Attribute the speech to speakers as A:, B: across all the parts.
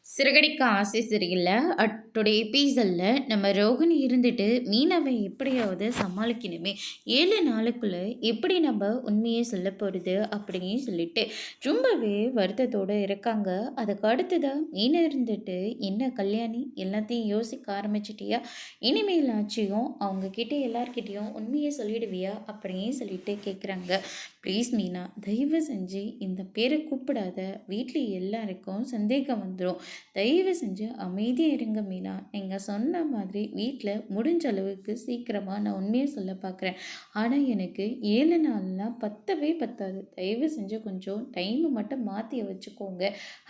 A: சிறகடிக்க ஆசை சரியில்ல. டுடே எபிசோட்ல நம்ம ரோகிணி இருந்துட்டு மீனாவை எப்படியாவது சமாளிக்கணுமே. 7 நாளுக்குள்ள எப்படி நம்ம உண்மையை சொல்ல போறது அப்படின்னு சொல்லிட்டு ரொம்பவே வருத்தத்தோட இருக்காங்க. அதுக்கு அடுத்ததா மீனா இருந்துட்டு, என்ன கல்யாணி எல்லாத்தையும் யோசிக்க ஆரம்பிச்சிட்டியா? இனிமேலாச்சியும் அவங்க கிட்ட எல்லார்கிட்டயும் உண்மையை சொல்லிடுவியா அப்படின்னு சொல்லிட்டு கேட்குறாங்க. ப்ளீஸ் மீனா, தயவு செஞ்சு இந்த பேரை கூப்பிடாத. வீட்டில் எல்லாருக்கும் சந்தேகம் வந்துடும். தயவு செஞ்சு அமைதியாக இருங்க மீனா. நீங்கள் சொன்ன மாதிரி வீட்டில் முடிஞ்ச அளவுக்கு சீக்கிரமாக நான் உண்மையை சொல்ல பார்க்குறேன். ஆனால் எனக்கு 7 நாள்லாம் பத்தவே பத்தாது. தயவு செஞ்சு கொஞ்சம் டைமை மட்டும் மாற்றி வச்சுக்கோங்க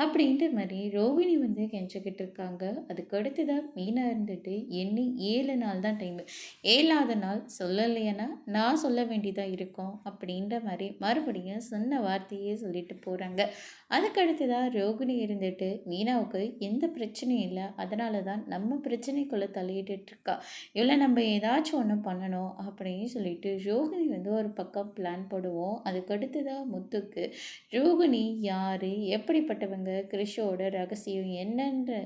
A: அப்படின்ற மாதிரி ரோகிணி வந்து கெஞ்சிக்கிட்டு இருக்காங்க. அதுக்கு அடுத்ததாக மீனா இருந்துட்டு, என்ன 7 நாள் தான் டைமு, 7ஆவது நாள் சொல்லலைன்னா நான் சொல்ல வேண்டியதாக இருக்கும் அப்படின்ற மாதிரி மறுபடியும் சொன்ன வார்த்தையே சொல்லிட்டு போகிறாங்க. அதுக்கு அடுத்ததாக ரோகிணி இருந்துட்டு, மீனாவுக்கு எந்த பிரச்சனையும் இல்லை, அதனால தான் நம்ம பிரச்சனைக்குள்ளே தலையிட்டு இருக்கா, இவளை நம்ம ஏதாச்சும் ஒன்று பண்ணணும் அப்படின்னு சொல்லிட்டு ரோகிணி வந்து ஒரு பக்கம் பிளான் போடுவோம். அதுக்கடுத்து தான் முத்துக்கு ரோகிணி யார், எப்படிப்பட்டவங்க, கிறிஷோட ரகசியம் என்னன்ற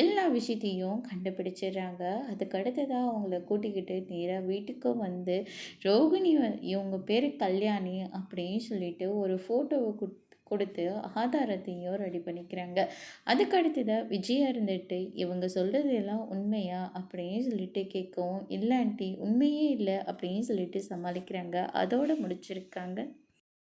A: எல்லா விஷயத்தையும் கண்டுபிடிச்சிடுறாங்க. அதுக்கடுத்து தான் அவங்கள கூட்டிக்கிட்டு நேராக வீட்டுக்கும் வந்து ரோகிணி இவங்க பேர் கல்யாணி அப்படின்னு சொல்லிட்டு ஒரு ஃபோட்டோவை கொடுத்து ஆதாரத்தையும் ரெடி பண்ணிக்கிறாங்க. அதுக்கு அடுத்ததாக விஜயா இருந்துட்டு, இவங்க சொல்கிறது எல்லாம் உண்மையா அப்படின்னு சொல்லிட்டு கேட்கவும், இல்லை ஆண்டி உண்மையே இல்லை அப்படின்னு சொல்லிட்டு சமாளிக்கிறாங்க. அதோடு முடிச்சிருக்காங்க.